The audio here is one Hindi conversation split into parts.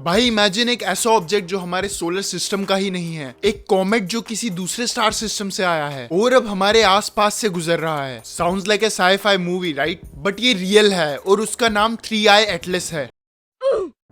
भाई इमेजिन एक ऐसा ऑब्जेक्ट जो हमारे सोलर सिस्टम का ही नहीं है, एक कॉमेट जो किसी दूसरे स्टार सिस्टम से आया है और अब हमारे आसपास से गुजर रहा है। Sounds like a sci fi movie, right? But ये रियल है और उसका नाम 3i एटलस है।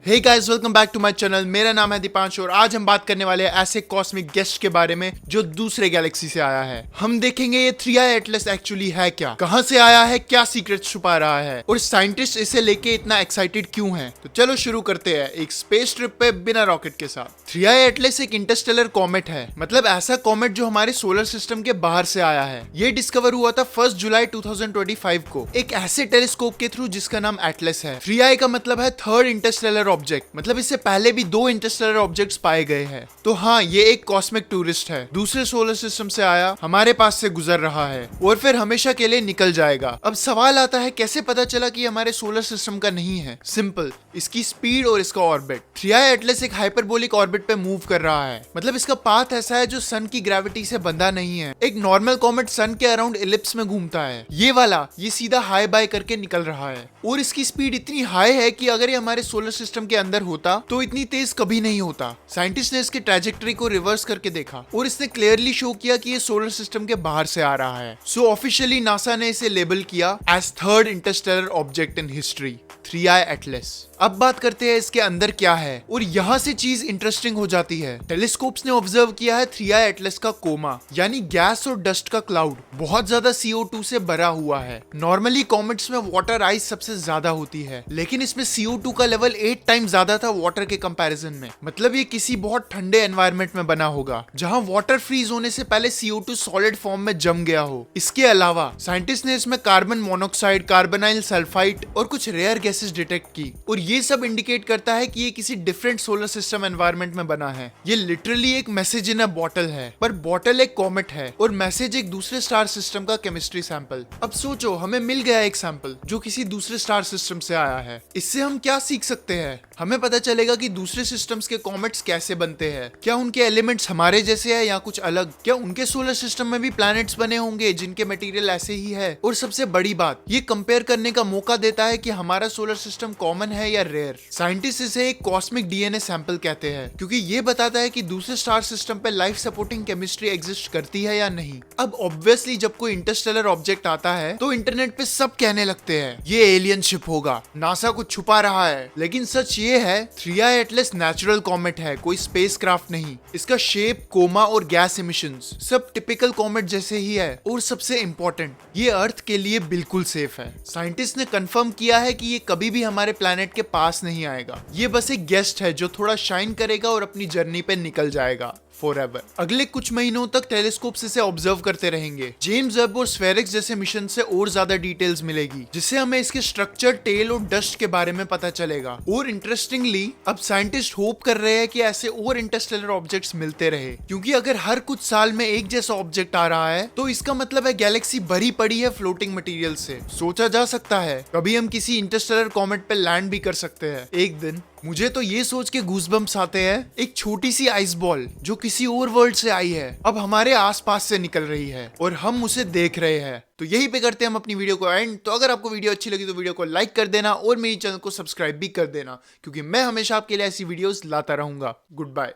Hey guys, welcome back to my channel. मेरा नाम है दीपांश और आज हम बात करने वाले हैं ऐसे कॉस्मिक गेस्ट के बारे में जो दूसरे गैलेक्सी से आया है। हम देखेंगे ये 3i एटलस एक्चुअली है क्या, कहां से आया है, क्या सीक्रेट छुपा रहा है और साइंटिस्ट इसे लेके इतना एक्साइटेड क्यों हैं। तो चलो शुरू करते हैं एक स्पेस ट्रिप पे बिना रॉकेट के साथ। 3i एटलस एक इंटरस्टेलर कॉमेट है, मतलब ऐसा कॉमेट जो हमारे सोलर सिस्टम के बाहर से आया है। ये डिस्कवर हुआ था 1 जुलाई 2025 को एक ऐसे टेलीस्कोप के थ्रू जिसका नाम एटलस है। 3i का मतलब है थर्ड इंटरस्टेलर ऑब्जेक्ट, मतलब इससे पहले भी 2 इंटरस्टेलर ऑब्जेक्ट्स पाए गए हैं। तो हाँ, ये एक कॉस्मिक टूरिस्ट है, दूसरे सोलर सिस्टम से आया, हमारे पास से गुजर रहा है और फिर हमेशा के लिए निकल जाएगा। अब सवाल आता है कैसे पता चला कि हमारे सोलर सिस्टम का नहीं है? सिंपल, इसकी स्पीड और इसका ऑर्बिट। 3i एटलस एक हाइपरबोलिक ऑर्बिट पे मूव कर रहा है, मतलब इसका पाथ ऐसा है जो सन की ग्रेविटी से बंधा नहीं है। एक नॉर्मल कॉमेट सन के अराउंड इलिप्स में घूमता है, ये वाला ये सीधा हाई बाय करके निकल रहा है और इसकी स्पीड इतनी हाई है कि अगर ये हमारे सोलर सिस्टम के अंदर होता तो इतनी तेज कभी नहीं होता। साइंटिस्ट ने इसके ट्रैजेक्टरी को रिवर्स करके देखा और इसने क्लियरली शो किया कि ये सोलर सिस्टम के बाहर से आ रहा है। सो ऑफिशियली नासा ने इसे लेबल किया as third interstellar object in history, 3i Atlas. अब बात करते हैं इसके अंदर क्या है और यहाँ से चीज इंटरेस्टिंग हो जाती है। टेलीस्कोप्स ने ऑब्जर्व किया है 3i एटलस का कोमा, यानी गैस और डस्ट का क्लाउड बहुत ज्यादा CO2 से भरा हुआ है। नॉर्मली कॉमेट्स में वाटर आइस सबसे ज्यादा होती है, लेकिन इसमें CO2 का लेवल 8 टाइम ज्यादा था वाटर के कंपैरिजन में। मतलब ये किसी बहुत ठंडे एनवायरनमेंट में बना होगा जहाँ वाटर फ्रीज होने से पहले CO2 सॉलिड फॉर्म में जम गया हो। इसके अलावा साइंटिस्ट ने इसमें कार्बन मोनोक्साइड, कार्बोनाइल सल्फाइड और कुछ रेयर गैसेस डिटेक्ट की और ये सब इंडिकेट करता है कि ये किसी डिफरेंट सोलर सिस्टम एनवायरनमेंट में बना है। ये लिटरली एक मैसेज इन अ बॉटल है, पर बॉटल एक कॉमेट है और मैसेज एक दूसरे स्टार सिस्टम का केमिस्ट्री सैंपल। अब सोचो, हमें मिल गया एक सैंपल जो किसी दूसरे स्टार सिस्टम से आया है। इससे हम क्या सीख सकते हैं? हमें पता चलेगा कि दूसरे सिस्टम्स के कॉमेट्स कैसे बनते हैं, क्या उनके एलिमेंट्स हमारे जैसे हैं या कुछ अलग, क्या उनके सोलर सिस्टम में भी प्लैनेट्स बने होंगे जिनके मटेरियल ऐसे ही है। और सबसे बड़ी बात, ये कंपेयर करने का मौका देता है कि हमारा सोलर सिस्टम कॉमन है या रेयर। साइंटिस्ट इसे एक कॉस्मिक DNA सैंपल कहते हैं, क्योंकि ये बताता है कि दूसरे स्टार सिस्टम पे लाइफ सपोर्टिंग केमिस्ट्री एग्जिस्ट करती है या नहीं। अब ऑब्वियसली जब कोई इंटरस्टेलर ऑब्जेक्ट आता है तो इंटरनेट पे सब कहने लगते हैं ये एलियन शिप होगा, नासा कुछ छुपा रहा है। लेकिन सच ये है 3i एटलस नेचुरल कॉमेट है, कोई स्पेसक्राफ्ट नहीं। इसका शेप, कोमा और गैस इमिशंस सब टिपिकल कॉमेट जैसे ही है और सबसे इंपॉर्टेंट, ये अर्थ के लिए बिल्कुल सेफ है। साइंटिस्ट ने कंफर्म किया है कि ये कभी भी हमारे प्लैनेट के पास नहीं आएगा। ये बस एक गेस्ट है जो थोड़ा शाइन करेगा और अपनी जर्नी पे निकल जाएगा फॉरएवर। अगले कुछ महीनों तक टेलीस्कोप्स इसे ऑब्जर्व करते रहेंगे। जेम्स वेब और स्फेरिक्स जैसे मिशन से और ज्यादा डिटेल्स मिलेगी, जिससे हमें इसके स्ट्रक्चर, टेल और डस्ट के बारे में पता चलेगा। और इंटरेस्टिंगली अब साइंटिस्ट होप कर रहे हैं कि ऐसे और इंटरस्टेलर ऑब्जेक्ट्स मिलते रहे, क्योंकि अगर हर कुछ साल में एक जैसा ऑब्जेक्ट आ रहा है तो इसका मतलब है गैलेक्सी भरी पड़ी है फ्लोटिंग मटेरियल से। सोचा जा सकता है कभी हम किसी इंटरस्टेलर कॉमेट पे लैंड भी कर सकते हैं एक दिन। मुझे तो ये सोच के गूज़बम्प्स आते हैं, एक छोटी सी आइस बॉल जो किसी और वर्ल्ड से आई है अब हमारे आसपास से निकल रही है और हम उसे देख रहे हैं। तो यहीं पे करते हैं हम अपनी वीडियो को एंड। तो अगर आपको वीडियो अच्छी लगी तो वीडियो को लाइक कर देना और मेरी चैनल को सब्सक्राइब भी कर देना, क्योंकि मैं हमेशा आपके लिए ऐसी वीडियोस लाता रहूंगा। Good bye.